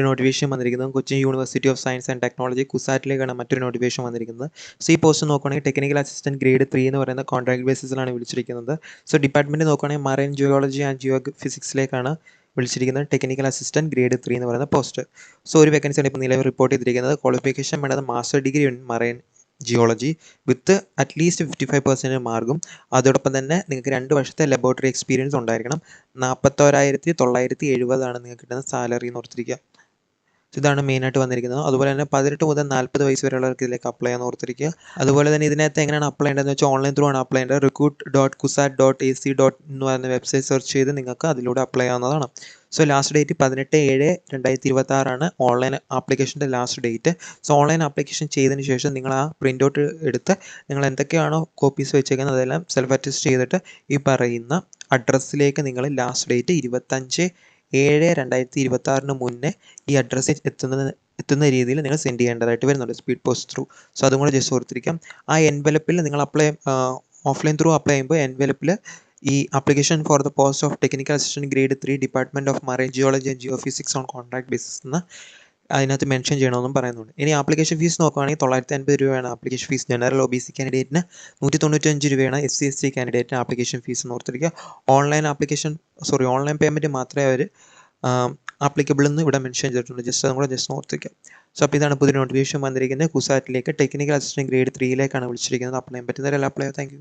Notification വന്നിരിക്കുന്നത് Cochin university of science and technology കുസാറ്റിലേക്കാണ് മറ്റൊരു നോട്ടിഫിക്കേഷൻ വന്നിരിക്കുന്നത്. സോ ഈ പോസ്റ്റ് നോക്കുകയാണെങ്കിൽ ടെക്നിക്കൽ അസിസ്റ്റന്റ് ഗ്രേഡ് 3 എന്ന് പറയുന്ന കോൺട്രാക്ട് ബേസിസിലാണ് വിളിച്ചിരിക്കുന്നത്. സോ ഡിപ്പാർട്ട്മെന്റ് നോക്കുകയാണെങ്കിൽ മറൈൻ ജിയോളജി ആൻഡ് ജിയോ ഫിസിക്സിലേക്കാണ് വിളിച്ചിരിക്കുന്നത്. ടെക്നിക്കൽ അസിസ്റ്റന്റ് ഗ്രേഡ് 3 എന്ന് പറയുന്ന പോസ്റ്റ്. സോ ഒരു വേക്കൻസിയാണ് ഇപ്പോൾ നിലവിൽ റിപ്പോർട്ട് ചെയ്തിരിക്കുന്നത്. ക്വാളിഫിക്കേഷൻ വേണ്ടത് master degree in marine geology with at least 55% മാർക്കും അതോടൊപ്പം തന്നെ നിങ്ങൾക്ക് 2 വർഷത്തെ ലബോറട്ടറി എക്സ്പീരിയൻസ് ഉണ്ടായിരിക്കണം. 41,970 നിങ്ങൾക്ക് കിട്ടുന്ന സാലറി എന്ന് ഓർത്തിരിക്കുക. ഇതാണ് മെയിനായിട്ട് വന്നിരിക്കുന്നത്. അതുപോലെ തന്നെ 18 മുതൽ 40 വയസ്സ് വരെയുള്ളവർക്ക് ഇതിലേക്ക് അപ്ലൈ ചെയ്യാൻ ഓർത്തിരിക്കുക. അതുപോലെ തന്നെ ഇതിനകത്ത് എങ്ങനെയാണ് അപ്ലൈ ചെയ്യേണ്ടതെന്ന് വെച്ചാൽ ഓൺലൈൻ ത്രൂ ആണ് അപ്ലൈ ചെയ്യേണ്ടത്. recruit.kusat.ac. എന്ന് പറയുന്ന വെബ്സൈറ്റ് സെർച്ച് ചെയ്ത് നിങ്ങൾക്ക് അതിലൂടെ അപ്ലൈ ചെയ്യാവുന്നതാണ്. സോ ലാസ്റ്റ് ഡേറ്റ് 18/7/2026 ഓൺലൈൻ ആപ്ലിക്കേഷൻ്റെ last date. So online application ചെയ്തതിന് ശേഷം നിങ്ങൾ ആ പ്രിൻ്റ് ഔട്ട് എടുത്ത് നിങ്ങൾ എന്തൊക്കെയാണോ കോപ്പീസ് വെച്ചേക്കുന്നത് അതെല്ലാം സെൽഫ് അറ്റസ്റ്റ് ചെയ്തിട്ട് ഈ പറയുന്ന അഡ്രസ്സിലേക്ക് നിങ്ങൾ ലാസ്റ്റ് ഡേറ്റ് 25/7/2026 മുന്നേ ഈ അഡ്രസ്സിൽ എത്തുന്ന രീതിയിൽ നിങ്ങൾ സെൻഡ് ചെയ്യേണ്ടതായിട്ട് വരുന്നുണ്ട് സ്പീഡ് പോസ്റ്റ് ത്രൂ. സോ അതും കൂടെ ജസ്റ്റ് ഓർത്തിരിക്കാം. ആ എൻവലപ്പിൽ നിങ്ങൾ ഓഫ്ലൈൻ ത്രൂ അപ്ലൈ ചെയ്യുമ്പോൾ എൻവലപ്പിൽ ഈ application for the post of technical assistant grade 3 department of marine geology and geo physics on contract basis എന്ന് അതിനകത്ത് മെൻഷൻ ചെയ്യണമെന്നും പറയുന്നുണ്ട്. ഇനി ആപ്ലിക്കേഷൻ ഫീസ് നോക്കുകയാണെങ്കിൽ 950 രൂപയാണ് ആപ്ലിക്കേഷൻ ഫീസ്. ജനറൽ OBC കാൻഡിഡേറ്റിന് 195 രൂപയാണ്. SC/ST കാൻഡിഡേറ്റിന് ആപ്ലിക്കേഷൻ ഫീസ് എന്ന് ഓർത്തിരിക്കുക. ഓൺലൈൻ പേയ്മെൻറ്റ് മാത്രമേ അവർ ആപ്ലിക്കബിൾ എന്ന് ഇവിടെ മെൻഷൻ ചെയ്തിട്ടുണ്ട്. അതും കൂടെ ജസ്റ്റ് ഓർത്തിരിക്കുക. സോ അപ്പോൾ ഇതാണ് പുതിയ നോട്ടിഫിക്കേഷൻ വന്നിരിക്കുന്നത്. കുസാറ്റിലേക്ക് ടെക്നിക്കൽ അസിസ്റ്റന്റ് ഗ്രേഡ് 3 വിളിച്ചിരിക്കുന്നത്. അപ്ലൈ ചെയ്യാൻ പറ്റുന്നവരെല്ലാം അപ്ലൈ. Thank you.